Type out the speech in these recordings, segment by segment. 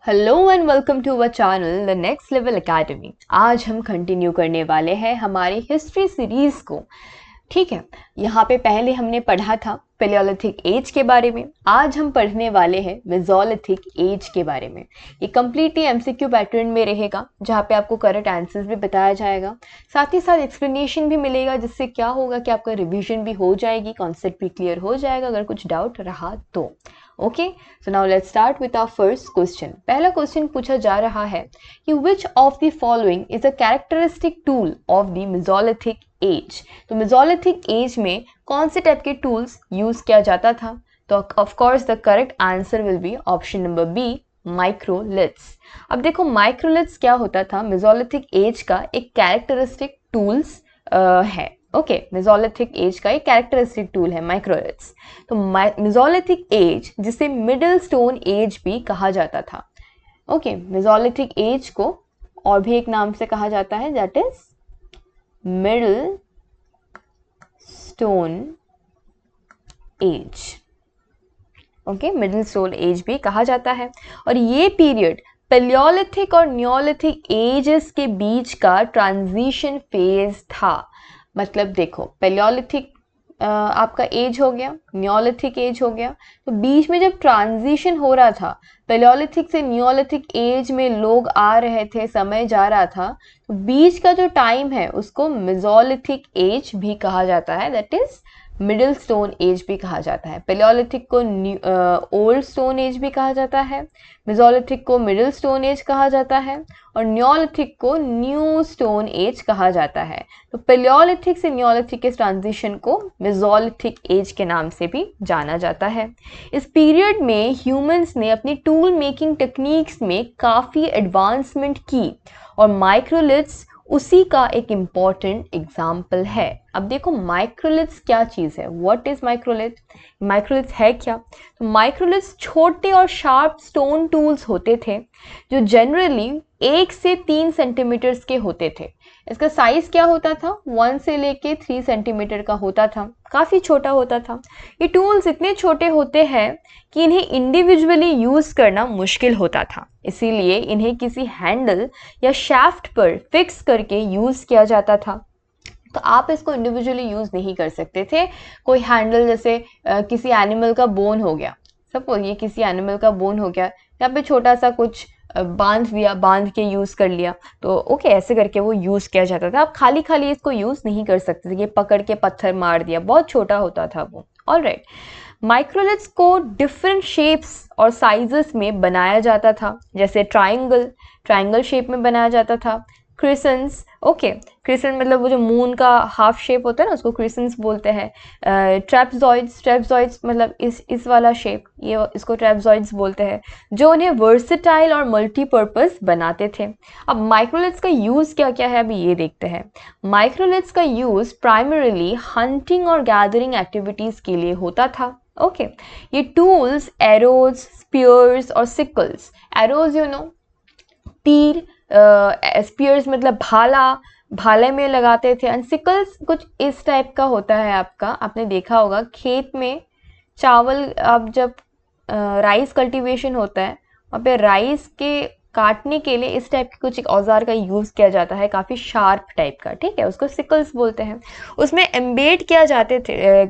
Hello and welcome to our channel the next level academy. आज हम continue करने वाले हैं हमारी हिस्ट्री सीरीज को। ठीक है, यहाँ पे पहले हमने पढ़ा था पैलियोलिथिक एज के बारे में। आज हम पढ़ने वाले हैं मेसोलिथिक एज के बारे में। ये कम्प्लीटली एमसीक्यू पैटर्न में रहेगा, जहाँ पे आपको करंट आंसर्स भी बताया जाएगा, साथ ही साथ एक्सप्लेनेशन भी मिलेगा, जिससे क्या होगा कि आपका रिवीजन भी हो जाएगी, कॉन्सेप्ट भी क्लियर हो जाएगा अगर कुछ डाउट रहा तो। Okay, so now let's start with our first question. पहला क्वेश्चन पूछा जा रहा है कि which of the following is a characteristic tool of the mesolithic age. तो मेसोलिथिक एज में कौन से टाइप के टूल्स यूज किया जाता था? तो of course the correct answer will be option number B, microliths. अब देखो माइक्रोलिथ्स क्या होता था, मेसोलिथिक एज का एक कैरेक्टरिस्टिक टूल्स है। ओके, मेसोलिथिक एज का एक कैरेक्टरिस्टिक टूल है माइक्रोलिथ्स। तो मेसोलिथिक एज जिसे मिडिल स्टोन एज भी कहा जाता था। ओके, मेसोलिथिक एज को और भी एक नाम से कहा जाता है, that is middle stone age. Okay, middle stone age भी कहा जाता है। और ये पीरियड पैलियोलिथिक और नियोलिथिक एजेस के बीच का ट्रांजिशन फेज था। मतलब देखो, पैलियोलिथिक आपका एज हो गया, नियोलिथिक एज हो गया, तो बीच में जब ट्रांजिशन हो रहा था, पैलियोलिथिक से नियोलिथिक एज में लोग आ रहे थे, समय जा रहा था, तो बीच का जो टाइम है उसको मेसोलिथिक एज भी कहा जाता है, that is middle stone age भी कहा जाता है। पैलियोलिथिक को ओल्ड स्टोन एज भी कहा जाता है, मेसोलिथिक को मिडिल स्टोन एज कहा जाता है, और नियोलिथिक को न्यू स्टोन एज कहा जाता है। तो पैलियोलिथिक से नियोलिथिक के ट्रांजिशन को मेसोलिथिक एज के नाम से भी जाना जाता है। इस पीरियड में ह्यूमंस ने अपनी टूल मेकिंग टेक्निक्स में काफ़ी एडवांसमेंट की, और माइक्रोलिथ्स उसी का एक इम्पॉर्टेंट एग्जाम्पल है। अब देखो माइक्रोलिथ्स क्या चीज़ है, व्हाट इज माइक्रोलिथ? माइक्रोलिथ्स है क्या? तो माइक्रोलिथ्स छोटे और शार्प स्टोन टूल्स होते थे, जो जनरली 1 से 3 सेंटीमीटर्स के होते थे। इसका साइज क्या होता था? 1 से लेके 3 सेंटीमीटर का होता था, काफ़ी छोटा होता था। ये टूल्स इतने छोटे होते हैं कि इन्हें इंडिविजुअली यूज़ करना मुश्किल होता था, इसीलिए इन्हें किसी हैंडल या शाफ्ट पर फिक्स करके यूज़ किया जाता था। तो आप इसको इंडिविजुअली यूज़ नहीं कर सकते थे। कोई हैंडल जैसे किसी एनिमल का बोन हो गया, सपोज ये किसी एनिमल का बोन हो गया, यहाँ पे छोटा सा कुछ बांध दिया, बांध के यूज़ कर लिया, तो ओके ऐसे करके वो यूज़ किया जाता था। आप खाली खाली इसको यूज़ नहीं कर सकते थे कि पकड़ के पत्थर मार दिया, बहुत छोटा होता था वो। ऑलराइट, माइक्रोलिथ्स को डिफरेंट शेप्स और साइजेस में बनाया जाता था, जैसे ट्राइंगल शेप में बनाया जाता था, क्रिसेंट्स। ओके, क्रिसेंट मतलब वो जो मून का हाफ शेप होता है ना, उसको क्रिसेंट्स बोलते हैं। ट्रेपजॉइड्स मतलब इस वाला शेप, ये इसको ट्रेपजॉइड्स बोलते हैं, जो उन्हें वर्सेटाइल और मल्टीपर्पज़ बनाते थे। अब माइक्रोलिथ्स का यूज़ क्या क्या है अभी ये देखते हैं। माइक्रोलिथ्स का यूज़ प्राइमरीली हंटिंग और गैदरिंग एक्टिविटीज़ के लिए होता था। ओके, ये टूल्स एरोज, स्पीयर्स और सिकल्स। एरोज यू नो, तीर, स्पीयर्स मतलब भाले में लगाते थे, एंड सिकल्स कुछ इस टाइप का होता है आपका। आपने देखा होगा खेत में चावल, अब जब राइस कल्टीवेशन होता है वहाँ पे राइस के काटने के लिए इस टाइप के कुछ एक औजार का यूज़ किया जाता है, काफ़ी शार्प टाइप का, ठीक है, उसको सिकल्स बोलते हैं। उसमें एम्बेड किया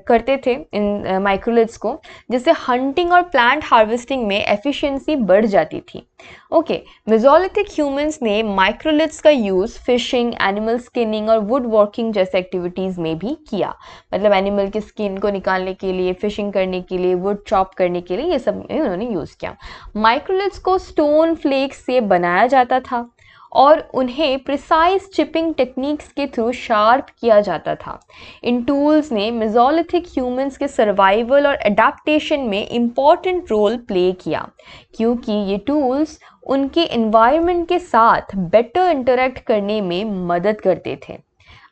करते थे इन माइक्रोलिथ्स को, जिससे हंटिंग और प्लांट हार्वेस्टिंग में एफिशिएंसी बढ़ जाती थी। ओके, मेसोलिथिक ह्यूमंस ने माइक्रोलिथ्स का यूज़ फिशिंग, एनिमल स्किनिंग और वुड वर्किंग जैसे एक्टिविटीज़ में भी किया। मतलब एनिमल की स्किन को निकालने के लिए, फिशिंग करने के लिए, वुड चॉप करने के लिए, ये सब उन्होंने यूज़ किया। माइक्रोलिथ्स को स्टोन फ्लेक्स से बनाया जाता था, और उन्हें प्रिसाइज चिपिंग टेक्निक्स के थ्रू शार्प किया जाता था। इन टूल्स ने मेसोलिथिक ह्यूमंस के सर्वाइवल और अडेप्टेशन में इम्पॉर्टेंट रोल प्ले किया, क्योंकि ये टूल्स उनके एनवायरनमेंट के साथ बेटर इंटरेक्ट करने में मदद करते थे।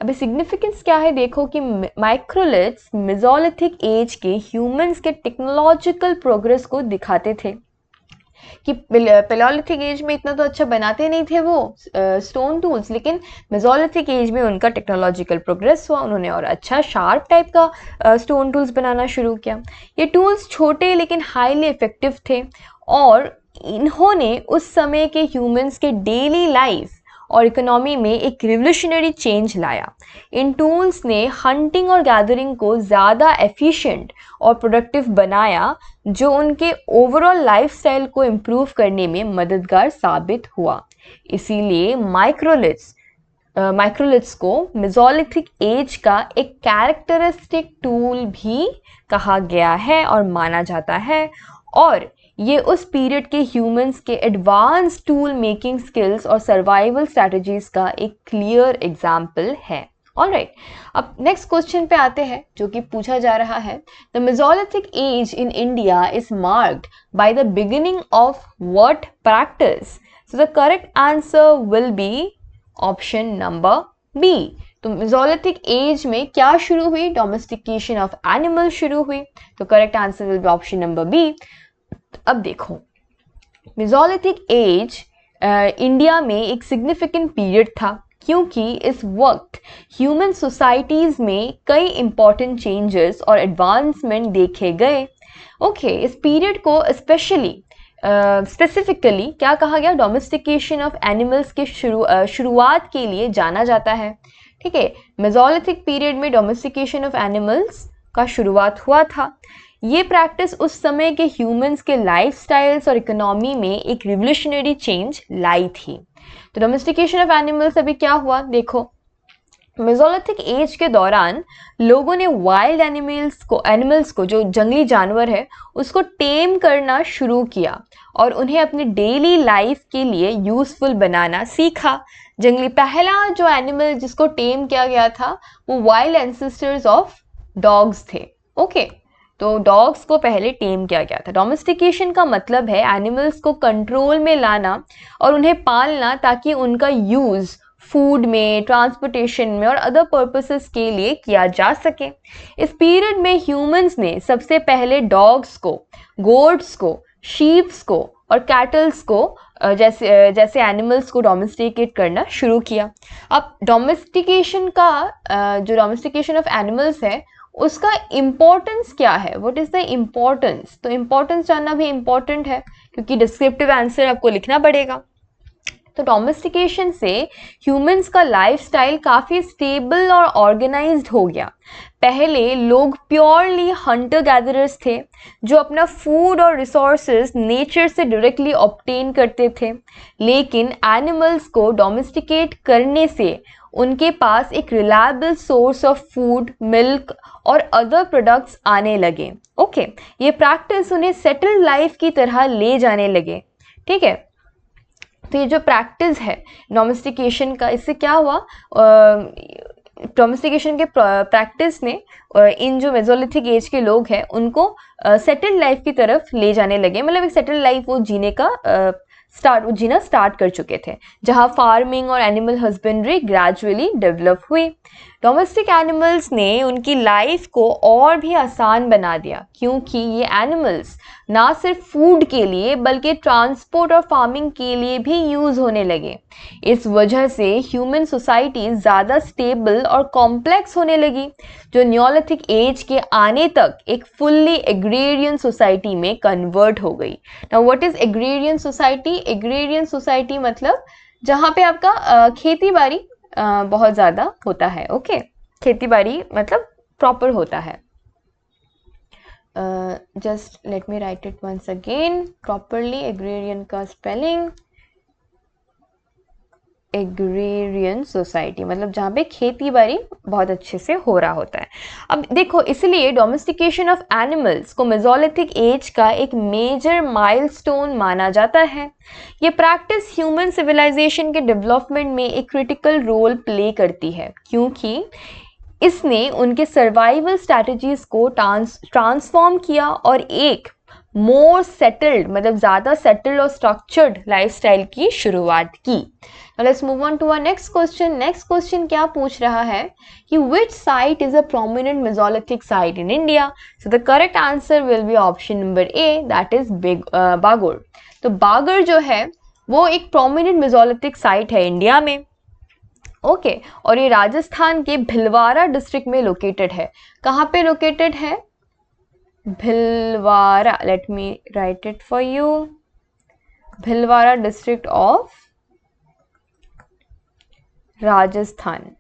अभी सिग्निफिकेंस क्या है देखो कि माइक्रोलिथ्स मेसोलिथिक एज के ह्यूमंस के टेक्नोलॉजिकल प्रोग्रेस को दिखाते थे, कि पैलियोलिथिक एज में इतना तो अच्छा बनाते नहीं थे वो स्टोन टूल्स, लेकिन मेसोलिथिक एज में उनका टेक्नोलॉजिकल प्रोग्रेस हुआ, उन्होंने और अच्छा शार्प टाइप का स्टोन टूल्स बनाना शुरू किया। ये टूल्स छोटे लेकिन हाईली इफेक्टिव थे, और इन्होंने उस समय के ह्यूमंस के डेली लाइफ और इकोनॉमी में एक रिवोल्यूशनरी चेंज लाया। इन टूल्स ने हंटिंग और गैदरिंग को ज़्यादा एफिशिएंट और प्रोडक्टिव बनाया, जो उनके ओवरऑल लाइफस्टाइल को इम्प्रूव करने में मददगार साबित हुआ। इसीलिए माइक्रोलिथ्स को मेसोलिथिक एज का एक कैरेक्टरिस्टिक टूल भी कहा गया है और माना जाता है, और ये उस पीरियड के ह्यूमंस के एडवांस टूल मेकिंग स्किल्स और सर्वाइवल स्ट्रैटेजीज का एक क्लियर एग्जाम्पल है। ऑलराइट, अब नेक्स्ट क्वेश्चन पे आते हैं जो कि पूछा जा रहा है, the mesolithic age in India is marked by the beginning of what practice? So the correct answer will be option number B. तो मेसोलिथिक एज में क्या शुरू हुई? डोमेस्टिकेशन ऑफ एनिमल शुरू हुई। तो correct answer will be option number B. अब देखो, मेसोलिथिक एज इंडिया में एक सिग्निफिकेंट पीरियड था, क्योंकि इस वक्त ह्यूमन सोसाइटीज में कई इंपॉर्टेंट चेंजेस और एडवांसमेंट देखे गए। ओके, इस पीरियड को स्पेसिफिकली क्या कहा गया? डोमेस्टिकेशन ऑफ एनिमल्स के शुरुआत के लिए जाना जाता है। ठीक है, मेसोलिथिक पीरियड में डोमेस्टिकेशन ऑफ एनिमल्स का शुरुआत हुआ था। ये प्रैक्टिस उस समय के ह्यूमंस के लाइफस्टाइल्स और इकोनॉमी में एक रिवोल्यूशनरी चेंज लाई थी। तो डोमेस्टिकेशन ऑफ एनिमल्स अभी क्या हुआ? देखो, मेसोलिथिक एज के दौरान लोगों ने वाइल्ड एनिमल्स को जो जंगली जानवर है उसको टेम करना शुरू किया और उन्हें अपनी डेली लाइफ के लिए यूजफुल बनाना सीखा। पहला जो एनिमल जिसको टेम किया गया था वो वाइल्ड एंसेस्टर्स ऑफ डॉग्स थे। ओके, तो डॉग्स को पहले टेम किया गया था। डोमेस्टिकेशन का मतलब है एनिमल्स को कंट्रोल में लाना और उन्हें पालना ताकि उनका यूज फूड में, ट्रांसपोर्टेशन में और अदर पर्पसेस के लिए किया जा सके। इस पीरियड में ह्यूमंस ने सबसे पहले डॉग्स को, गोट्स को, शीप्स को और कैटल्स को जैसे एनिमल्स को डोमेस्टिकेट करना शुरू किया। अब डोमेस्टिकेशन ऑफ एनिमल्स है उसका इम्पोर्टेंस क्या है? What is the importance? तो इम्पोर्टेंस जानना भी इम्पोर्टेंट है क्योंकि डिस्क्रिप्टिव आंसर आपको लिखना पड़ेगा। तो डोमेस्टिकेशन से ह्यूमंस का लाइफस्टाइल काफ़ी स्टेबल और ऑर्गेनाइज्ड हो गया। पहले लोग प्योरली हंटर गैदरर्स थे जो अपना फूड और रिसोर्सेज नेचर से डायरेक्टली ऑब्टेन करते थे, लेकिन एनिमल्स को डोमेस्टिकेट करने से उनके पास एक reliable source of food, milk और अदर प्रोडक्ट्स आने लगे। ओके, ये प्रैक्टिस उन्हें सेटल्ड लाइफ की तरह ले जाने लगे। ठीक है, तो ये जो प्रैक्टिस है डोमेस्टिकेशन का, इससे क्या हुआ? डोमेस्टिकेशन के प्रैक्टिस ने इन जो मेसोलिथिक एज के लोग हैं उनको सेटल्ड लाइफ की तरफ ले जाने लगे। मतलब एक सेटल्ड लाइफ वो जीना स्टार्ट कर चुके थे, जहां फार्मिंग और एनिमल हस्बेंड्री ग्रेजुअली डेवलप हुई। डोमेस्टिक एनिमल्स ने उनकी लाइफ को और भी आसान बना दिया, क्योंकि ये एनिमल्स ना सिर्फ फूड के लिए बल्कि ट्रांसपोर्ट और फार्मिंग के लिए भी यूज़ होने लगे। इस वजह से ह्यूमन सोसाइटी ज़्यादा स्टेबल और कॉम्प्लेक्स होने लगी, जो नियोलिथिक एज के आने तक एक फुल्ली एग्रेरियन सोसाइटी में कन्वर्ट हो गई। Now what is agrarian society? Agrarian society मतलब जहाँ पे आपका खेती बाड़ी बहुत ज़्यादा होता है। ओके, खेती बाड़ी मतलब प्रॉपर होता है। Just let me write it once again properly. Agrarian का स्पेलिंग, एग्रेरियन सोसाइटी मतलब जहाँ पे खेती बाड़ी बहुत अच्छे से हो रहा होता है। अब देखो, इसलिए डोमेस्टिकेशन ऑफ एनिमल्स को मेसोलिथिक एज का एक मेजर माइलस्टोन माना जाता है। ये प्रैक्टिस ह्यूमन सिविलाइजेशन के डेवलपमेंट में एक क्रिटिकल रोल प्ले करती है, क्योंकि इसने उनके सर्वाइवल स्ट्रैटेजीज को ट्रांसफॉर्म किया और एक मोर सेटल्ड मतलब ज़्यादा सेटल्ड और स्ट्रक्चर्ड लाइफस्टाइल की शुरुआत की। Let's move on to our next question. Next question क्या पूछ रहा है कि which site is a prominent mesolithic site in India? So the correct answer will be option number A, that is Bagor. तो बागर जो है वो एक प्रोमिनेंट मेसोलिथिक साइट है इंडिया में। ओके, और ये राजस्थान के भिलवाड़ा डिस्ट्रिक्ट में लोकेटेड है। कहाँ पे लोकेटेड है? Bhilwara. Late me write it for you. Bhilwara district of Rajasthan.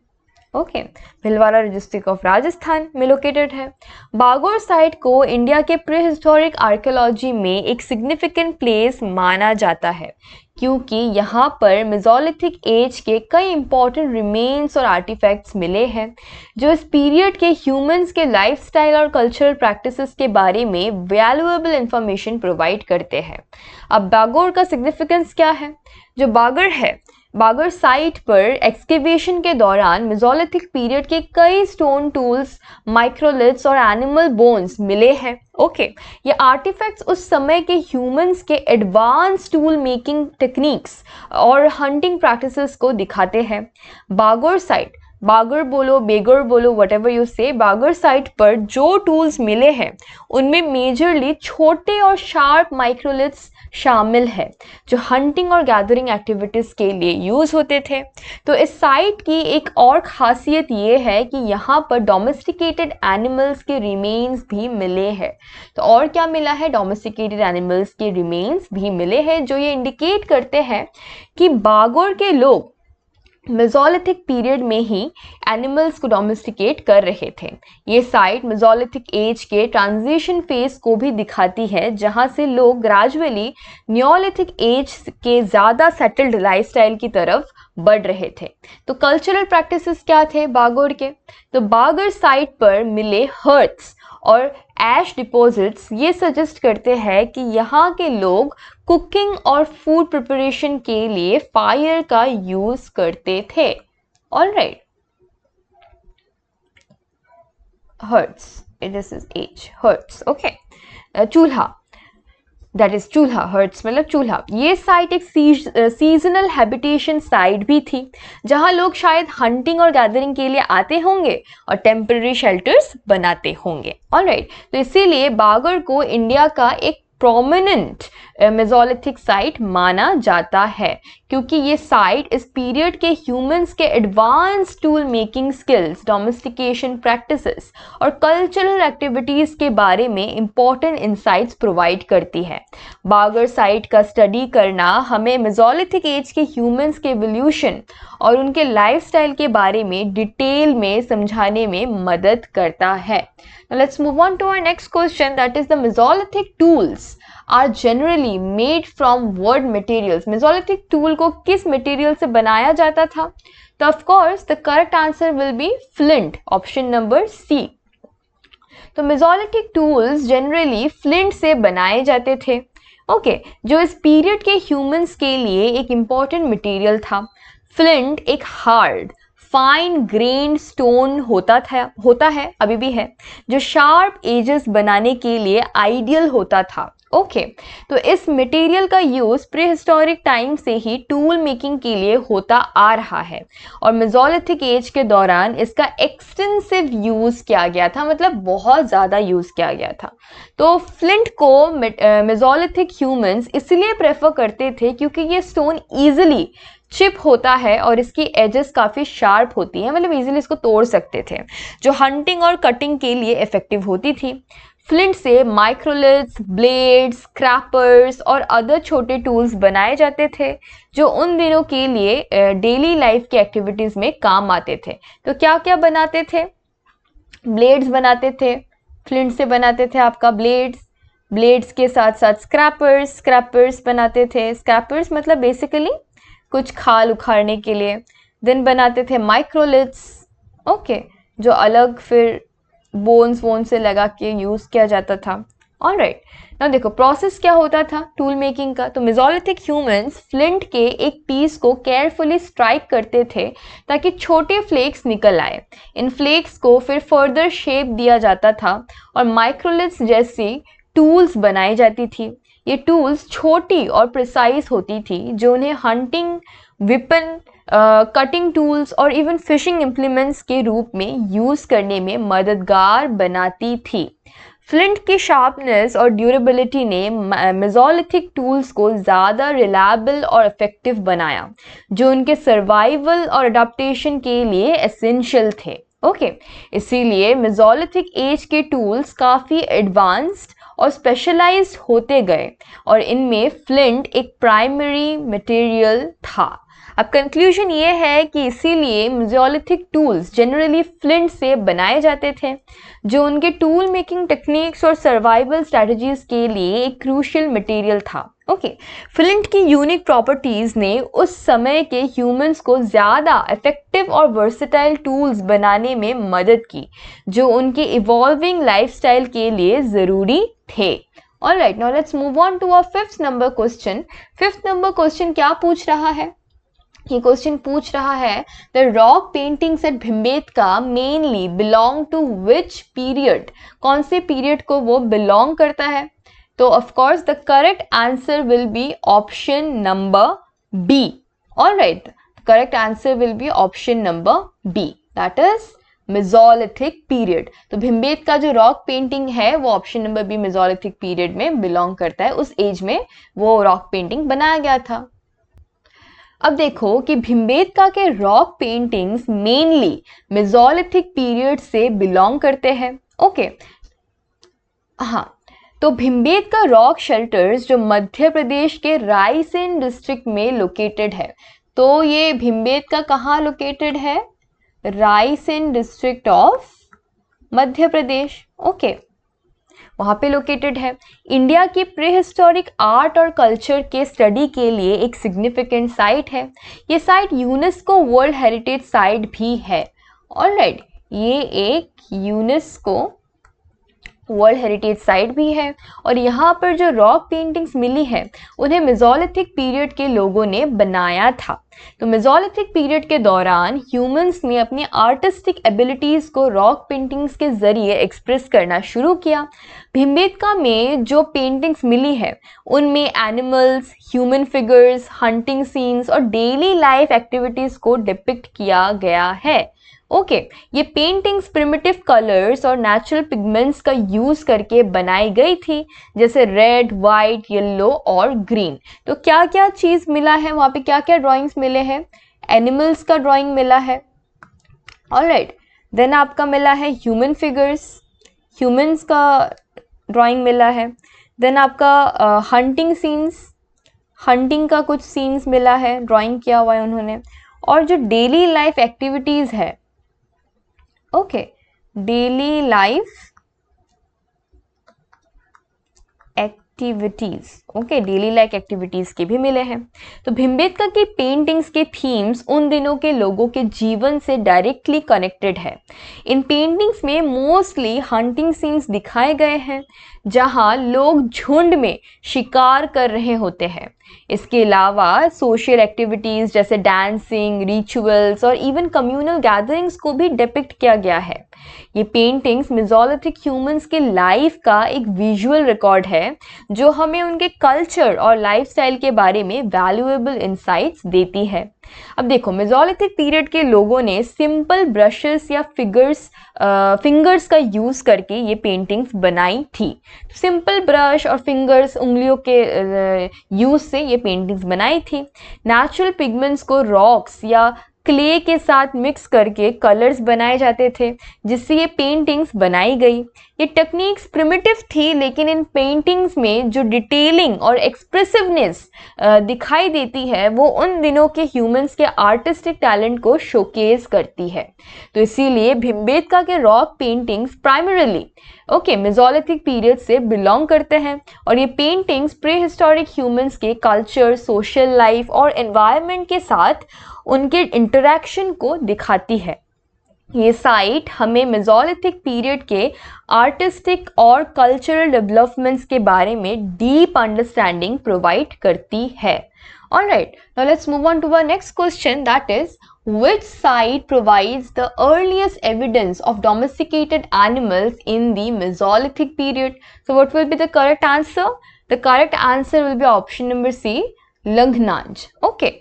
Okay, Bhilwara district of Rajasthan में लोकेटेड है। बागोर साइट को इंडिया के प्री हिस्टोरिक आर्कियोलॉजी में एक सिग्निफिकेंट प्लेस माना जाता है क्योंकि यहाँ पर मेसोलिथिक एज के कई इंपॉर्टेंट रिमेन्स और आर्टिफैक्ट्स मिले हैं जो इस पीरियड के ह्यूमंस के लाइफस्टाइल और कल्चरल प्रैक्टिसेस के बारे में वैल्यूएबल इंफॉर्मेशन प्रोवाइड करते हैं। अब बागोर का सिग्निफिकेंस क्या है? जो बागर है, बागर साइट पर एक्सकेवेशन के दौरान मेसोलिथिक पीरियड के कई स्टोन टूल्स, माइक्रोलिथ्स और एनिमल बोन्स मिले हैं। ओके, ये आर्टिफैक्ट्स उस समय के ह्यूमंस के एडवांस टूल मेकिंग टेक्निक्स और हंटिंग प्रैक्टिसेस को दिखाते हैं। बागर साइट, बागर बोलो, बेगर बोलो, व्हाटएवर यू से, बागर साइट पर जो टूल्स मिले हैं उनमें मेजरली छोटे और शार्प माइक्रोलिथ्स शामिल है जो हंटिंग और गैदरिंग एक्टिविटीज़ के लिए यूज़ होते थे। तो इस साइट की एक और ख़ासियत ये है कि यहाँ पर डोमेस्टिकेटेड एनिमल्स के रिमेन्स भी मिले हैं। तो और क्या मिला है? डोमेस्टिकेटेड एनिमल्स के रिमेन्स भी मिले हैं जो ये इंडिकेट करते हैं कि बागोर के लोग मेसोलिथिक पीरियड में ही एनिमल्स को डोमेस्टिकेट कर रहे थे। ये साइट मेसोलिथिक एज के ट्रांजिशन फेज को भी दिखाती है जहां से लोग ग्रेजुअली नियोलिथिक एज के ज़्यादा सेटल्ड लाइफस्टाइल की तरफ बढ़ रहे थे। तो कल्चरल प्रैक्टिसेस क्या थे बागोर के? तो बागर साइट पर मिले हर्ट्स और ऐश डिपॉजिट्स ये सजेस्ट करते हैं कि यहाँ के लोग कुकिंग और फूड प्रिपरेशन के लिए फायर का यूज करते थे। Alright, hearths, this is age, hearths. Okay, chulha, that is chulha, hearths मतलब चूल्हा। ये साइट एक सीजनल हैबिटेशन साइट भी थी जहां लोग शायद हंटिंग और गैदरिंग के लिए आते होंगे और टेम्पररी शेल्टर्स बनाते होंगे। ऑलराइट, तो इसीलिए बागर को इंडिया का एक प्रोमिनेंट मेसोलिथिक साइट माना जाता है क्योंकि ये साइट इस पीरियड के ह्यूमंस के advance tool making skills, domestication practices और कल्चरल एक्टिविटीज़ के बारे में इंपॉर्टेंट इंसाइट्स प्रोवाइड करती है। बागर साइट का स्टडी करना हमें मेसोलिथिक एज के ह्यूमंस के एवोल्यूशन और उनके लाइफस्टाइल के बारे में डिटेल में समझाने में मदद करता है। Now let's move on to our next question, that is the Mesolithic tools are generally made from what materials? Mesolithic tool को किस material से बनाया जाता था? तो of course the correct answer will be flint, option number C. तो Mesolithic tools generally flint से बनाए जाते थे। ओके, जो इस पीरियड के ह्यूमंस के लिए एक इम्पॉर्टेंट मटेरियल था। फ्लिंट एक हार्ड फाइन ग्रेन स्टोन होता है, अभी भी है, जो शार्प एजेस बनाने के लिए आइडियल होता था। ओके, तो इस मटेरियल का यूज़ प्री हिस्टोरिक टाइम से ही टूल मेकिंग के लिए होता आ रहा है और मेसोलिथिक एज के दौरान इसका एक्सटेंसिव यूज़ किया गया था, मतलब बहुत ज़्यादा यूज़ किया गया था। तो फ्लिंट को मेसोलिथिक ह्यूमंस इसलिए प्रेफर करते थे क्योंकि ये स्टोन ईजिली चिप होता है और इसकी एजेस काफ़ी शार्प होती हैं, मतलब इजीली इसको तोड़ सकते थे, जो हंटिंग और कटिंग के लिए इफ़ेक्टिव होती थी। फ्लिंट से माइक्रोलिथ्स, ब्लेड्स, स्क्रैपर्स और अदर छोटे टूल्स बनाए जाते थे जो उन दिनों के लिए डेली लाइफ की एक्टिविटीज़ में काम आते थे। तो क्या क्या बनाते थे? ब्लेड्स बनाते थे, फ्लिंट से बनाते थे आपका ब्लेड्स के साथ साथ स्क्रैपर्स बनाते थे। स्क्रैपर्स मतलब बेसिकली कुछ खाल उखाड़ने के लिए। देन बनाते थे माइक्रोलिथ्स, ओके, जो अलग फिर बोन्स से लगा के यूज़ किया जाता था। ऑलराइट, नाउ देखो प्रोसेस क्या होता था टूल मेकिंग का। तो मेसोलिथिक ह्यूमंस फ्लिंट के एक पीस को केयरफुली स्ट्राइक करते थे ताकि छोटे फ्लेक्स निकल आए। इन फ्लेक्स को फिर फर्दर शेप दिया जाता था और माइक्रोलिथ्स जैसी टूल्स बनाई जाती थी। ये टूल्स छोटी और प्रिसाइज होती थी जो उन्हें हंटिंग, वेपन, कटिंग टूल्स और इवन फिशिंग इम्प्लीमेंट्स के रूप में यूज़ करने में मददगार बनाती थी। फ्लिंट की शार्पनेस और ड्यूरेबिलिटी ने मेसोलिथिक टूल्स को ज़्यादा रिलायबल और इफेक्टिव बनाया, जो उनके सर्वाइवल और अडाप्टेशन के लिए एसेंशियल थे। ओके, इसीलिए मेसोलिथिक एज के टूल्स काफ़ी एडवांस्ड और स्पेशलाइज्ड होते गए और इनमें फ्लिंट एक प्राइमरी मटेरियल था। अब कंक्लूजन ये है कि इसीलिए मेसोलिथिक टूल्स जनरली फ्लिंट से बनाए जाते थे, जो उनके टूल मेकिंग टेक्निक्स और सर्वाइवल स्ट्रेटजीज के लिए एक क्रूशियल मटेरियल था। ओके, फ्लिंट की यूनिक प्रॉपर्टीज ने उस समय के ह्यूमंस को ज़्यादा इफेक्टिव और वर्सेटाइल टूल्स बनाने में मदद की, जो उनके इवॉल्विंग लाइफस्टाइल के लिए ज़रूरी थे। Alright, now let's move on to our fifth number question. Fifth number question क्या पूछ रहा है? ये क्वेश्चन पूछ रहा है the rock paintings at Bhimbetka mainly belong to which period? कौन से पीरियड को वो बिलोंग करता है? तो of course the correct answer will be option number B. Alright, correct answer will be option number B, that is Mesolithic period. तो भिम्बेटका जो rock painting है वो option number B mesolithic period में बिलोंग करता है। उस एज में वो रॉक पेंटिंग बनाया गया था। अब देखो कि भिम्बेटका के rock paintings mainly Mesolithic period से बिलोंग करते हैं। ओके, हाँ, तो भिम्बेटका रॉक शेल्टर्स जो मध्य प्रदेश के रायसेन डिस्ट्रिक्ट में लोकेटेड है। तो ये भिम्बेटका कहाँ लोकेटेड है? Raisen district of Madhya Pradesh. Okay, वहाँ पे लोकेटेड है। इंडिया की प्रीहिस्टोरिक आर्ट और कल्चर के स्टडी के लिए एक सिग्निफिकेंट साइट है। ये site UNESCO world heritage site भी है। ऑलराइट, ये एक यूनेस्को वर्ल्ड हेरिटेज साइट भी है और यहाँ पर जो रॉक पेंटिंग्स मिली है उन्हें मेसोलिथिक पीरियड के लोगों ने बनाया था। तो मेसोलिथिक पीरियड के दौरान ह्यूमंस ने अपनी आर्टिस्टिक एबिलिटीज़ को रॉक पेंटिंग्स के ज़रिए एक्सप्रेस करना शुरू किया। भिम्बेटका में जो पेंटिंग्स मिली है उनमें animals, human figures, hunting scenes और डेली लाइफ एक्टिविटीज़ को डिपिक्ट किया गया है। ओके, ये पेंटिंग्स प्रिमिटिव कलर्स और नेचुरल पिगमेंट्स का यूज़ करके बनाई गई थी, जैसे रेड, वाइट, येलो और ग्रीन। तो क्या क्या चीज़ मिला है वहाँ पे, क्या क्या ड्राइंग्स मिले हैं? एनिमल्स का ड्राइंग मिला है। ऑलराइट, देन आपका मिला है ह्यूमन फिगर्स, ह्यूमंस का ड्राइंग मिला है। देन आपका हंटिंग सीन्स, हंटिंग का कुछ सीन्स मिला है, ड्राइंग किया हुआ है उन्होंने। और जो डेली लाइफ एक्टिविटीज़ है, okay, daily life activities, okay, daily life activities के भी मिले हैं। तो भिम्बेटका की पेंटिंग्स के थीम्स उन दिनों के लोगों के जीवन से डायरेक्टली कनेक्टेड है। इन पेंटिंग्स में मोस्टली हंटिंग सीन्स दिखाए गए हैं जहां लोग झुंड में शिकार कर रहे होते हैं। इसके अलावा सोशल एक्टिविटीज़ जैसे डांसिंग, रिचुअल्स और इवन कम्युनल गैदरिंग्स को भी डिपिक्ट किया गया है। ये पेंटिंग्स मेसोलिथिक ह्यूमंस के लाइफ का एक विजुअल रिकॉर्ड है जो हमें उनके कल्चर और लाइफस्टाइल के बारे में वैल्यूएबल इंसाइट्स देती है। अब देखो, मेसोलिथिक पीरियड के लोगों ने सिंपल ब्रशेस या फिंगर्स का यूज़ करके ये पेंटिंग्स बनाई थी। सिंपल ब्रश और फिंगर्स, उंगलियों के यूज़ से ये पेंटिंग्स बनाई थी। नेचुरल पिगमेंट्स को रॉक्स या क्ले के साथ मिक्स करके कलर्स बनाए जाते थे जिससे ये पेंटिंग्स बनाई गई। ये टेक्निक्स प्रिमिटिव थी, लेकिन इन पेंटिंग्स में जो डिटेलिंग और एक्सप्रेसिवनेस दिखाई देती है वो उन दिनों के ह्यूमंस के आर्टिस्टिक टैलेंट को शोकेस करती है। तो इसीलिए भिम्बेटका के rock paintings primarily Mesolithic period से बिलोंग करते हैं और ये पेंटिंग्स प्री हिस्टोरिक ह्यूमंस के कल्चर, सोशल लाइफ और एनवायरनमेंट के साथ उनके इंटरैक्शन को दिखाती है। ये साइट हमें मेसोलिथिक पीरियड के आर्टिस्टिक और कल्चरल डेवलपमेंट्स के बारे में डीप अंडरस्टैंडिंग प्रोवाइड करती है। Alright, now let's move on to our next question, that is, which site provides the earliest evidence of domesticated animals in the Mesolithic period? So what will be the correct answer? The correct answer will be option number C, Langhnaj. Okay.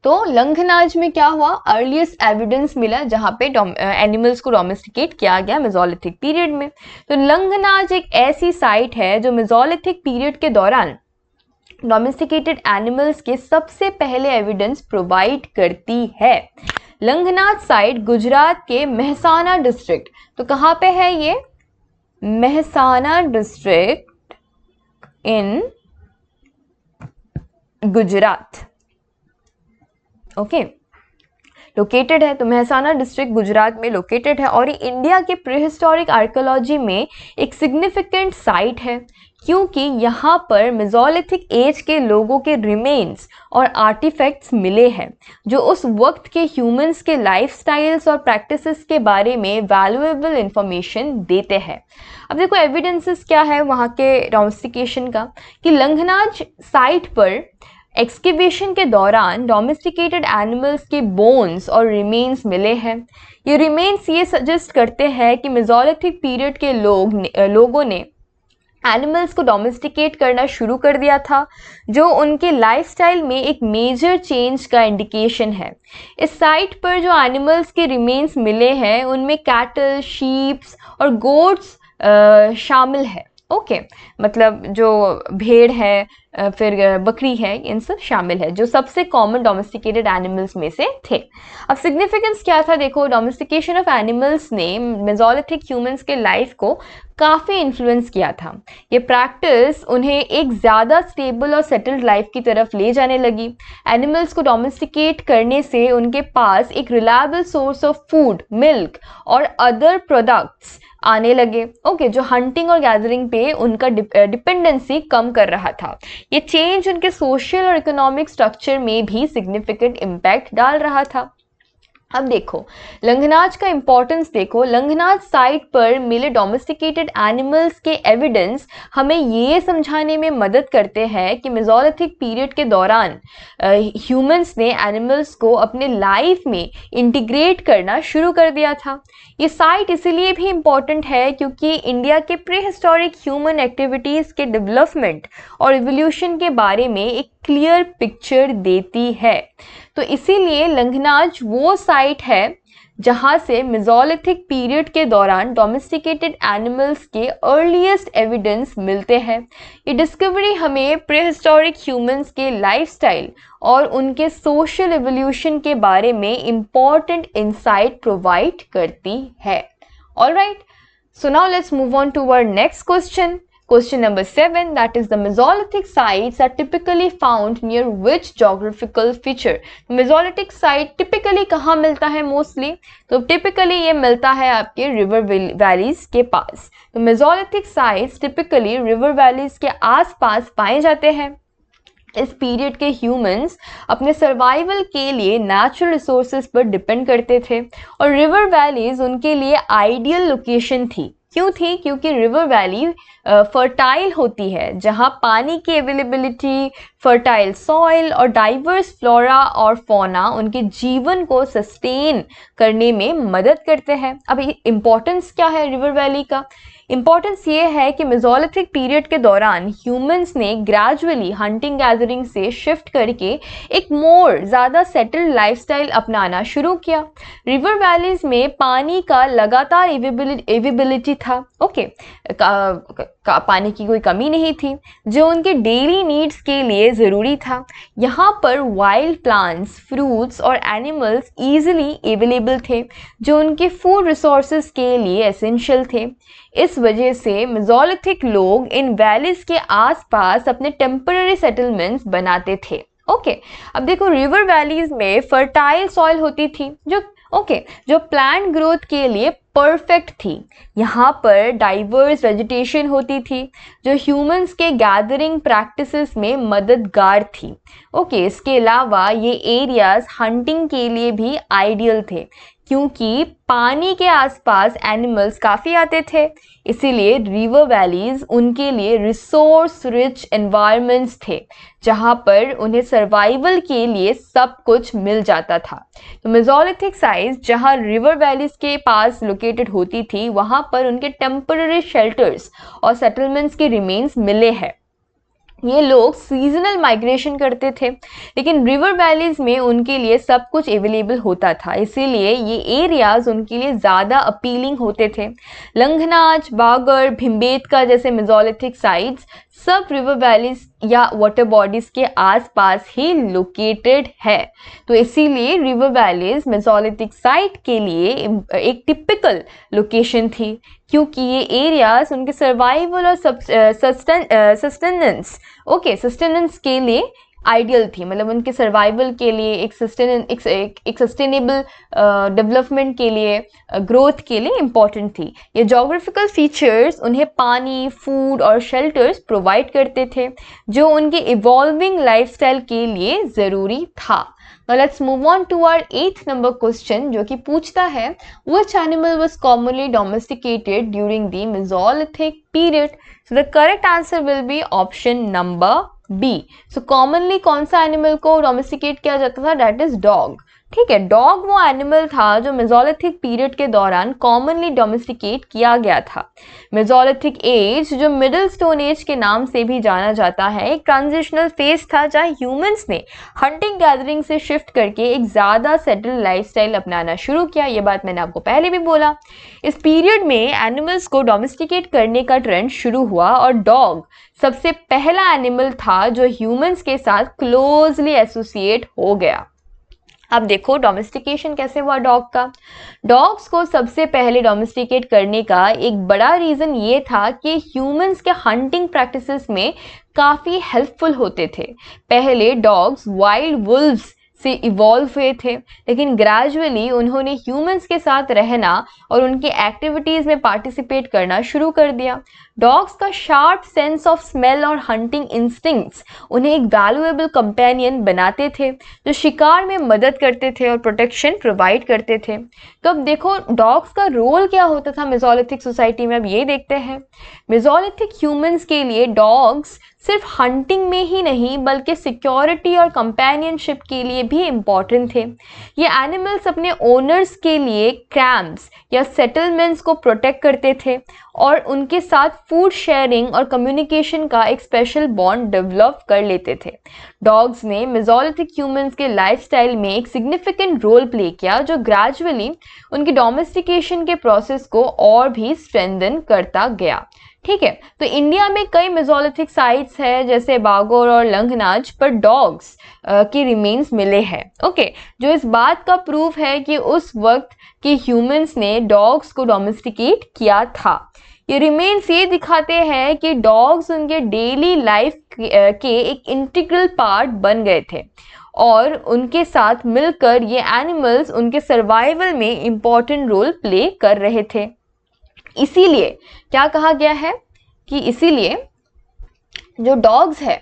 तो लंघनाज में क्या हुआ? Earliest evidence मिला जहां पे animals को domesticate किया गया मेसोलिथिक पीरियड में। तो लंघनाज एक ऐसी साइट है जो मेसोलिथिक पीरियड के दौरान डोमेस्टिकेटेड एनिमल्स के सबसे पहले एविडेंस प्रोवाइड करती है। लंघनाज साइट गुजरात के मेहसाना डिस्ट्रिक्ट, तो कहाँ पे है ये? Mehsana district in Gujarat. Okay, located है, तो मेहसाना डिस्ट्रिक्ट गुजरात में लोकेटेड है और ये इंडिया के प्रीहिस्टोरिक आर्कियोलॉजी में एक सिग्निफिकेंट साइट है, क्योंकि यहाँ पर मेसोलिथिक एज के लोगों के रिमेन्स और आर्टिफैक्ट्स मिले हैं जो उस वक्त के ह्यूमंस के लाइफस्टाइल्स और प्रैक्टिसेस के बारे में वैल्यूएबल इंफॉर्मेशन देते हैं। अब देखो एविडेंसेस क्या है वहाँ के डोमेस्टिकेशन का, कि लंघनाज साइट पर एक्सकेवेशन के दौरान डोमेस्टिकेटेड एनिमल्स के बोन्स और रिमेन्स मिले हैं। ये रिमेन्स ये सजेस्ट करते हैं कि मेसोलिथिक पीरियड के लोगों ने एनिमल्स को डोमेस्टिकेट करना शुरू कर दिया था, जो उनके लाइफस्टाइल में एक मेजर चेंज का इंडिकेशन है। इस साइट पर जो एनिमल्स के रिमेन्स मिले हैं उनमें कैटल, शीप्स और गोट्स शामिल है। ओके, मतलब जो भेड़ है फिर बकरी है, इन सब शामिल है, जो सबसे कॉमन डोमेस्टिकेटेड एनिमल्स में से थे। अब सिग्निफिकेंस क्या था, देखो डोमेस्टिकेशन ऑफ एनिमल्स ने मेसोलिथिक ह्यूमंस के लाइफ को काफ़ी इन्फ्लुएंस किया था। ये प्रैक्टिस उन्हें एक ज़्यादा स्टेबल और सेटल्ड लाइफ की तरफ ले जाने लगी। एनिमल्स को डोमेस्टिकेट करने से उनके पास एक reliable source of food, milk और अदर प्रोडक्ट्स आने लगे। ओके, जो हंटिंग और गैदरिंग पे उनका डिपेंडेंसी कम कर रहा था। ये चेंज उनके सोशल और इकोनॉमिक स्ट्रक्चर में भी सिग्निफिकेंट इम्पैक्ट डाल रहा था। अब देखो लंघनाज का इंपॉर्टेंस देखो, लंघनाज साइट पर मिले डोमेस्टिकेटेड एनिमल्स के एविडेंस हमें ये समझाने में मदद करते हैं कि मेसोलिथिक पीरियड के दौरान ह्यूमंस ने एनिमल्स को अपने लाइफ में इंटीग्रेट करना शुरू कर दिया था। ये साइट इसीलिए भी इम्पॉर्टेंट है क्योंकि इंडिया के प्रीहिस्टोरिक ह्यूमन एक्टिविटीज़ के डेवलपमेंट और इवोल्यूशन के बारे में एक क्लियर पिक्चर देती है। तो इसीलिए लंघनाज वो साइट है जहाँ से मेसोलिथिक पीरियड के दौरान डोमेस्टिकेटेड एनिमल्स के अर्लीस्ट एविडेंस मिलते हैं। ये डिस्कवरी हमें प्रीहिस्टोरिक ह्यूमंस के लाइफस्टाइल और उनके सोशल एवोल्यूशन के बारे में इम्पॉर्टेंट इंसाइट प्रोवाइड करती है। Alright, so now let's move on to our next question. Question number 7, that is the Mesolithic sites are typically found near which geographical feature? Mesolithic site typically कहाँ मिलता है mostly? तो typically ये मिलता है आपके river valleys के पास। तो Mesolithic sites typically river valleys के आसपास पाए जाते हैं। इस पीरियड के ह्यूमंस अपने सर्वाइवल के लिए नेचुरल रिसोर्सेज पर डिपेंड करते थे और रिवर वैलीज उनके लिए आइडियल लोकेशन थी। क्यों थी? क्योंकि रिवर वैली फर्टाइल होती है, जहां पानी की अवेलेबिलिटी, फर्टाइल सॉइल और डाइवर्स फ्लोरा और फौना उनके जीवन को सस्टेन करने में मदद करते हैं। अब इम्पोर्टेंस क्या है रिवर वैली का? इम्पॉर्टेंस ये है कि मेसोलिथिक पीरियड के दौरान ह्यूमंस ने ग्रेजुअली हंटिंग गैदरिंग से शिफ्ट करके एक मोर ज़्यादा सेटल्ड लाइफस्टाइल अपनाना शुरू किया। रिवर वैलीज में पानी का लगातार एवेबिलिटी था। ओके, पानी की कोई कमी नहीं थी जो उनके डेली नीड्स के लिए ज़रूरी था। यहाँ पर वाइल्ड प्लांट्स, फ्रूट्स और एनिमल्स ईजिली अवेलेबल थे जो उनके फूड रिसोर्सेज के लिए एसेंशियल थे। इस वजह से मेसोलिथिक लोग इन वैलीज के आसपास अपने टेम्पररी सेटलमेंट्स बनाते थे। ओके, अब देखो रिवर वैलीज में फर्टाइल सॉइल होती थी जो प्लांट ग्रोथ के लिए परफेक्ट थी। यहाँ पर डाइवर्स वेजिटेशन होती थी जो ह्यूमंस के गैदरिंग प्रैक्टिसेस में मददगार थी। ओके, इसके अलावा ये एरियाज हंटिंग के लिए भी आइडियल थे क्योंकि पानी के आसपास एनिमल्स काफ़ी आते थे। इसीलिए रिवर वैलीज उनके लिए रिसोर्स रिच एनवायरनमेंट्स थे जहाँ पर उन्हें सर्वाइवल के लिए सब कुछ मिल जाता था। तो मेसोलिथिक साइट्स जहाँ रिवर वैलीज के पास लोकेटेड होती थी वहाँ पर उनके टेम्पररी शेल्टर्स और सेटलमेंट्स के रिमेन्स मिले हैं। ये लोग सीजनल माइग्रेशन करते थे लेकिन रिवर वैलीज में उनके लिए सब कुछ अवेलेबल होता था, इसीलिए ये एरियाज उनके लिए ज़्यादा अपीलिंग होते थे। लंघनाज, बागर, भिम्बेटका जैसे मेसोलिथिक साइट्स सब रिवर वैलीज या वाटर बॉडीज के आसपास ही लोकेटेड है। तो इसीलिए रिवर वैलीज मेसोलिथिक साइट के लिए एक टिपिकल लोकेशन थी, क्योंकि ये एरियाज उनके सर्वाइवल और सस्टेनेंस के लिए आइडियल थी, मतलब उनके सर्वाइवल के लिए, एक सस्टेनेबल डेवलपमेंट के लिए, ग्रोथ के लिए इम्पॉर्टेंट थी। ये जोग्राफिकल फीचर्स उन्हें पानी, फूड और शेल्टर्स प्रोवाइड करते थे, जो उनके इवॉल्विंग लाइफस्टाइल के लिए ज़रूरी था। Now let's move on to our 8th number question, जो कि पूछता है which animal was commonly domesticated during the Mesolithic period? So the correct answer will be option number B. So commonly कौन सा एनिमल को डोमेस्टिकेट किया जाता था? That is dog. ठीक है, डॉग वो एनिमल था जो मेसोलिथिक पीरियड के दौरान कॉमनली डोमेस्टिकेट किया गया था। मेसोलिथिक एज, जो मिडिल स्टोन एज के नाम से भी जाना जाता है, एक ट्रांजिशनल फेज था जहाँ ह्यूमंस ने हंटिंग गैदरिंग से शिफ्ट करके एक ज़्यादा सेटल लाइफस्टाइल अपनाना शुरू किया। ये बात मैंने आपको पहले भी बोला। इस पीरियड में एनिमल्स को डोमेस्टिकेट करने का ट्रेंड शुरू हुआ और डॉग सबसे पहला एनिमल था जो ह्यूमंस के साथ क्लोजली एसोसिएट हो गया। अब देखो डोमेस्टिकेशन कैसे हुआ डॉग का। डॉग्स को सबसे पहले डोमेस्टिकेट करने का एक बड़ा रीज़न ये था कि ह्यूमंस के हंटिंग प्रैक्टिसेस में काफ़ी हेल्पफुल होते थे। पहले डॉग्स वाइल्ड वुल्व्स से इवॉल्व हुए थे, लेकिन ग्रेजुअली उन्होंने ह्यूमंस के साथ रहना और उनके एक्टिविटीज़ में पार्टिसिपेट करना शुरू कर दिया। डॉग्स का शार्प सेंस ऑफ स्मेल और हंटिंग इंस्टिंक्ट्स उन्हें एक वैल्यूएबल कंपेनियन बनाते थे, जो शिकार में मदद करते थे और प्रोटेक्शन प्रोवाइड करते थे। तो अब देखो डॉग्स का रोल क्या होता था मेसोलिथिक सोसाइटी में, अब ये देखते हैं। मेसोलिथिक ह्यूमंस के लिए डॉग्स सिर्फ हंटिंग में ही नहीं बल्कि सिक्योरिटी और कंपेनियनशिप के लिए भी इम्पॉर्टेंट थे। ये एनिमल्स अपने ओनर्स के लिए कैंप्स या सेटलमेंट्स को प्रोटेक्ट करते थे और उनके साथ फूड शेयरिंग और कम्युनिकेशन का एक स्पेशल बॉन्ड डेवलप कर लेते थे। डॉग्स ने मेसोलिथिक ह्यूमंस के लाइफस्टाइल में एक सिग्निफिकेंट रोल प्ले किया, जो ग्रेजुअली उनकी डोमेस्टिकेशन के प्रोसेस को और भी स्ट्रेंथन करता गया। ठीक है, तो इंडिया में कई मेसोलिथिक साइट्स है जैसे बागोर और लंघनाज पर डॉग्स के रिमेन्स मिले हैं। ओके, जो इस बात का प्रूफ है कि उस वक्त के ह्यूमंस ने डॉग्स को डोमेस्टिकेट किया था। ये रिमेन्स ये दिखाते हैं कि डॉग्स उनके डेली लाइफ के एक इंटीग्रल पार्ट बन गए थे और उनके साथ मिलकर ये एनिमल्स उनके सर्वाइवल में इम्पॉर्टेंट रोल प्ले कर रहे थे। इसीलिए क्या कहा गया है कि इसीलिए जो डॉग्स है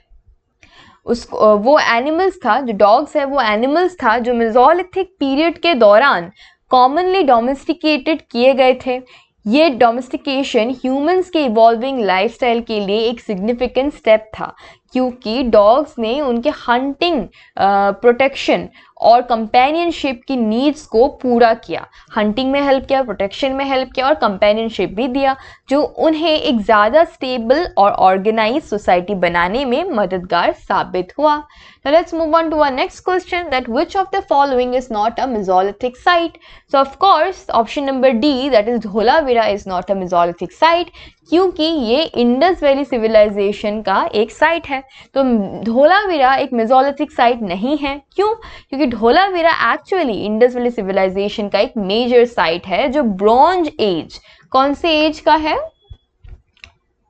उसको वो एनिमल्स था, जो डॉग्स है वो एनिमल्स था जो मेसोलिथिक पीरियड के दौरान कॉमनली डोमेस्टिकेटेड किए गए थे। ये डोमेस्टिकेशन ह्यूमंस के इवॉल्विंग लाइफस्टाइल के लिए एक सिग्निफिकेंट स्टेप था, क्योंकि डॉग्स ने उनके हंटिंग, प्रोटेक्शन और कंपेनियनशिप की नीड्स को पूरा किया। हंटिंग में हेल्प किया, प्रोटेक्शन में हेल्प किया और कंपेनियनशिप भी दिया, जो उन्हें एक ज़्यादा स्टेबल और ऑर्गेनाइज सोसाइटी बनाने में मददगार साबित हुआ। Now let's move on to our next question, that which of the following is not a Mesolithic site? So of course option number D, that is Dholavira, is not a Mesolithic site, क्योंकि ये Indus valley civilisation का एक site है। तो धोलावीरा एक Mesolithic site नहीं है। क्यों? क्योंकि Dholavira actually Indus valley civilisation का एक मेजर साइट है जो ब्रॉन्ज एज, कौन से एज का है?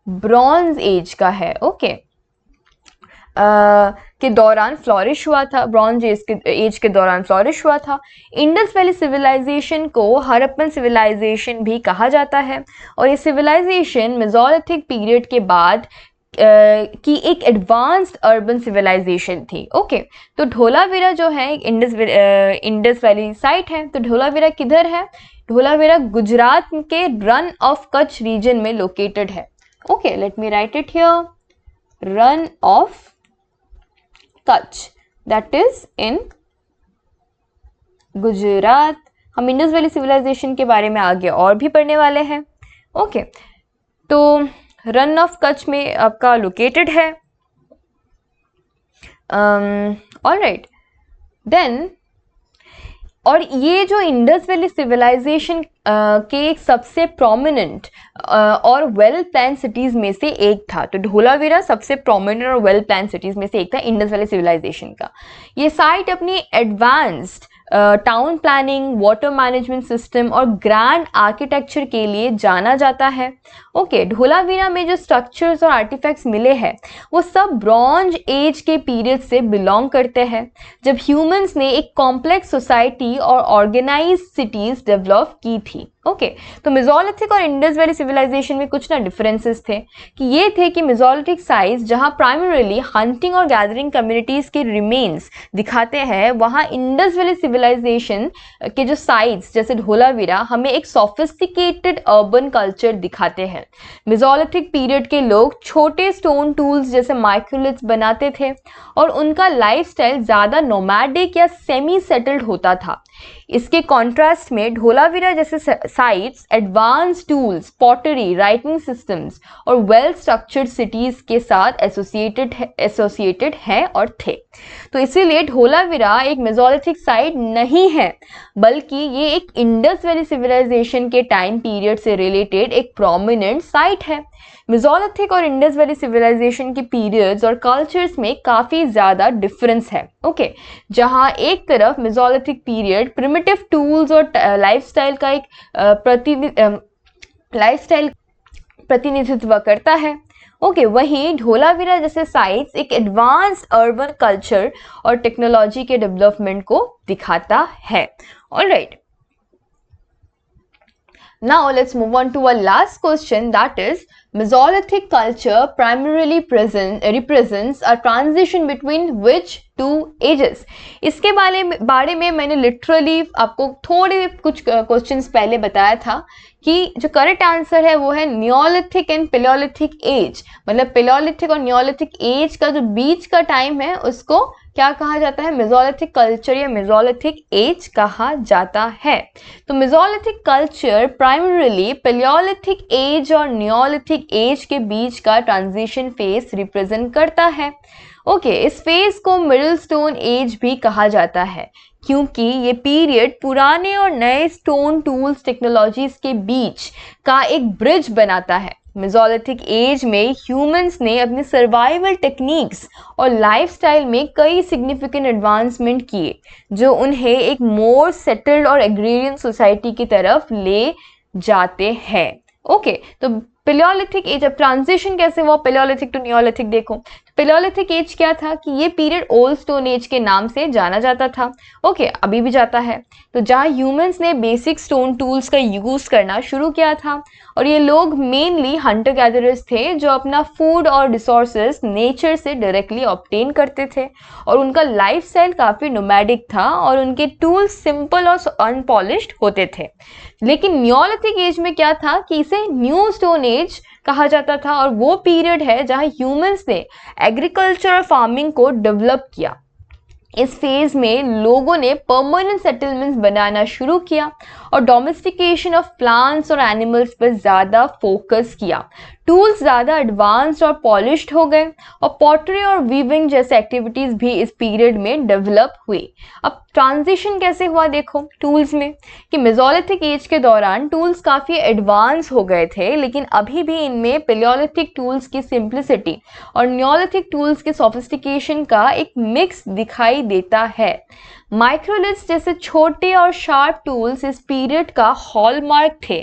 ब्रॉन्ज एज का है। ओके, के दौरान फ्लोरिश हुआ था, ब्रॉन्ज एज के दौरान फ्लोरिश हुआ था। इंडस वैली सिविलाइजेशन को हड़प्पन सिविलाइजेशन भी कहा जाता है और ये सिविलाइजेशन मेसोलिथिक पीरियड के बाद की एक एडवांस्ड अर्बन सिविलाइजेशन थी। ओके, तो धोलावीरा जो है एक इंडस वैली साइट है। तो धोलावीरा किधर है? धोलावीरा गुजरात के रन ऑफ कच्छ रीजन में लोकेटेड है। Okay, late me write it here, run of Kutch, that is in Gujarat. हम इंडस वैली सिविलाइजेशन के बारे में आगे और भी पढ़ने वाले हैं। ओके, तो रन ऑफ कच्छ में आपका लोकेटेड है। ऑलराइट, देन और ये जो इंडस वैली सिविलाइजेशन के एक सबसे प्रोमिनेंट और वेल प्लान सिटीज में से एक था। तो धोलावीरा सबसे प्रोमिनेंट और वेल प्लान सिटीज में से एक था इंडस वैली सिविलाइजेशन का। ये साइट अपनी advanced town planning, water management system और ग्रैंड आर्किटेक्चर के लिए जाना जाता है। ओके, धोलावीरा में जो स्ट्रक्चर्स और आर्टिफैक्ट्स मिले हैं वो सब ब्रॉन्ज एज के पीरियड से बिलोंग करते हैं, जब ह्यूमंस ने एक कॉम्प्लेक्स सोसाइटी और ऑर्गेनाइज्ड सिटीज डेवलप की थी। ओके, तो मेसोलिथिक और इंडस वैली सिविलाइजेशन में कुछ ना डिफरेंसेस थे कि ये थे कि मेसोलिथिक साइट्स जहां प्राइमरीली हंटिंग और गैदरिंग कम्युनिटीज के रिमेन्स दिखाते हैं, वहां इंडस वैली सिविलाइजेशन के जो साइट्स जैसे धोलावीरा हमें एक सोफिस्टिकेटेड अर्बन कल्चर दिखाते हैं। मेसोलिथिक पीरियड के लोग छोटे स्टोन टूल्स जैसे माइक्रोलिथ्स बनाते थे और उनका लाइफस्टाइल ज़्यादा नोमैडिक या सेमी सेटल्ड होता था। इसके कॉन्ट्रास्ट में धोलावीरा जैसे sites advance tools, pottery, writing systems और वेल स्ट्रक्चर्ड सिटीज के साथ एसोसिएटेड हैं और थे। तो इसीलिए धोलावीरा एक मेसोलिथिक साइट नहीं है, बल्कि ये एक इंडस वैली सिविलाइजेशन के टाइम पीरियड से रिलेटेड एक प्रोमिनेंट साइट है। मेसोलिथिक और इंडस वैली सिविलाइजेशन के पीरियड्स और कल्चर्स में काफ़ी ज़्यादा डिफरेंस है। ओके, जहाँ एक तरफ मेसोलिथिक पीरियड प्रिमिटिव टूल्स और लाइफस्टाइल का एक प्रतिनिधित्व करता है। ओके, वहीं धोलावीरा जैसे साइट्स एक एडवांस्ड अर्बन कल्चर और टेक्नोलॉजी के डेवलपमेंट को दिखाता है। Alright, now let's move on to our last question, that is Mesolithic culture primarily represents a transition between which two ages? इसके बारे में मैंने लिटरली आपको थोड़े कुछ क्वेश्चंस पहले बताया था कि जो करेक्ट आंसर है वो है नियोलिथिक एंड पेलियोलिथिक एज। मतलब पेलियोलिथिक और नियोलिथिक एज का जो बीच का टाइम है उसको क्या कहा जाता है? मेसोलिथिक कल्चर या मेसोलिथिक एज कहा जाता है। तो mesolithic culture primarily palaeolithic age और नियोलिथिक एज के बीच का ट्रांजिशन फेज रिप्रेजेंट करता है। ओके, इस फेज को मिडिल स्टोन एज भी कहा जाता है क्योंकि ये पीरियड पुराने और नए स्टोन टूल्स टेक्नोलॉजीज के बीच का एक ब्रिज बनाता है। मेसोलिथिक एज में ह्यूमंस ने अपने सर्वाइवल टेक्निक्स और लाइफस्टाइल में कई सिग्निफिकेंट एडवांसमेंट किए जो उन्हें एक मोर सेटल्ड और एग्रेरियन सोसाइटी की तरफ ले जाते हैं। ओके, तो पेलियोलिथिक एज, अब ट्रांजिशन कैसे हुआ पेलियोलिथिक टू नियोलिथिक देखो। पेलियोलिथिक एज क्या था कि ये पीरियड ओल्ड स्टोन एज के नाम से जाना जाता था। ओके, अभी भी जाता है। तो जहाँ ह्यूमंस ने बेसिक स्टोन टूल्स का यूज़ करना शुरू किया था और ये लोग मेनली हंटर गैदरर्स थे जो अपना फूड और रिसोर्सेज नेचर से डायरेक्टली ऑब्टेन करते थे और उनका लाइफस्टाइल काफ़ी नोमैडिक था और उनके टूल्स सिंपल और अनपॉलिश्ड होते थे। लेकिन नियोलिथिक एज में क्या था कि इसे न्यू स्टोन एज कहा जाता था और वो पीरियड है जहाँ ह्यूमंस ने एग्रीकल्चर और फार्मिंग को डेवलप किया। इस फेज में लोगों ने परमानेंट सेटलमेंट्स बनाना शुरू किया और डोमेस्टिकेशन ऑफ प्लांट्स और एनिमल्स पर ज़्यादा फोकस किया। टूल्स ज़्यादा एडवांस्ड और पॉलिश्ड हो गए और पॉटरी और वीविंग जैसे एक्टिविटीज़ भी इस पीरियड में डेवलप हुई। अब ट्रांजिशन कैसे हुआ देखो टूल्स में कि मेसोलिथिक एज के दौरान टूल्स काफ़ी एडवांस हो गए थे, लेकिन अभी भी इनमें पेलियोलिथिक टूल्स की सिंप्लिसिटी और नियोलिथिक टूल्स के सोफिस्टिकेशन का एक मिक्स दिखाई देता है। माइक्रोलिथ्स जैसे छोटे और शार्प टूल्स इस पीरियड का हॉलमार्क थे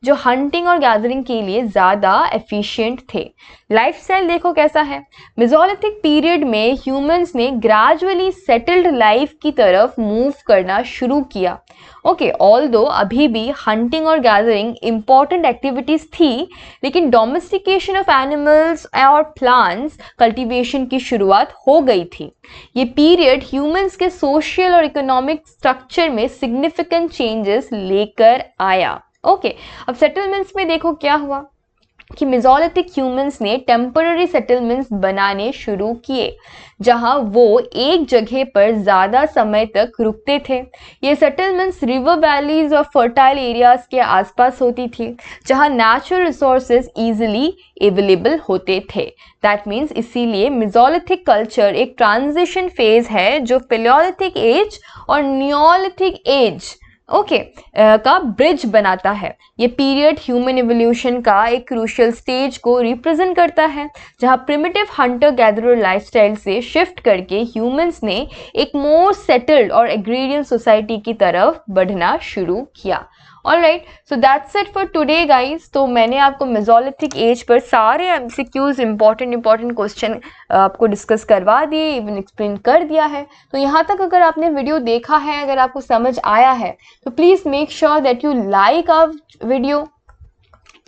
जो हंटिंग और गैदरिंग के लिए ज़्यादा एफिशिएंट थे। लाइफस्टाइल देखो कैसा है। मेसोलिथिक पीरियड में ह्यूमंस ने ग्रेजुअली सेटल्ड लाइफ की तरफ मूव करना शुरू किया। ओके, ऑल्दो अभी भी हंटिंग और गैदरिंग इंपॉर्टेंट एक्टिविटीज़ थी, लेकिन डोमेस्टिकेशन ऑफ एनिमल्स और प्लांट्स कल्टीवेशन की शुरुआत हो गई थी। ये पीरियड ह्यूमंस के सोशल और इकोनॉमिक स्ट्रक्चर में सिग्निफिकेंट चेंजेस लेकर आया। ओके, अब सेटलमेंट्स में देखो क्या हुआ। कि मेसोलिथिक ह्यूमंस ने टेम्पररी सेटलमेंट्स बनाने शुरू किए जहां वो एक जगह पर ज़्यादा समय तक रुकते थे। ये सेटलमेंट्स रिवर वैलीज और फर्टाइल एरियाज के आसपास होती थी जहां नेचुरल रिसोर्सेज ईजिली अवेलेबल होते थे। दैट मीन्स इसीलिए मेसोलिथिक कल्चर एक ट्रांजिशन फेज है जो पैलियोलिथिक एज और नियोलिथिक एज का ब्रिज बनाता है। ये पीरियड ह्यूमन इवोल्यूशन का एक क्रूशियल स्टेज को रिप्रेजेंट करता है जहां प्रिमिटिव हंटर गैदरर लाइफस्टाइल से शिफ्ट करके ह्यूमंस ने एक मोर सेटल्ड और एग्रेरियन सोसाइटी की तरफ बढ़ना शुरू किया। Alright, so that's it for today guys. तो मैंने आपको मेसोलिथिक एज पर सारे एमसीक्यूज इंपॉर्टेंट क्वेश्चन आपको डिस्कस करवा दिए, इवन एक्सप्लेन कर दिया है। तो यहाँ तक अगर आपने वीडियो देखा है, अगर आपको समझ आया है, तो please make sure that you like our video.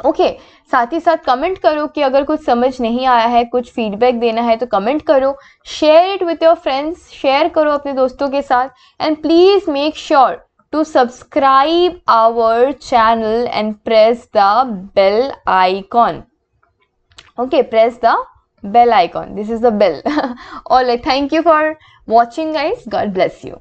Okay, साथ ही साथ कमेंट करो कि अगर कुछ समझ नहीं आया है, कुछ फीडबैक देना है तो कमेंट करो। Share it with your friends, share करो अपने दोस्तों के साथ। And please make sure to subscribe our channel and press the bell icon. Okay, press the bell icon. This is the bell. All right, thank you for watching guys. God bless you.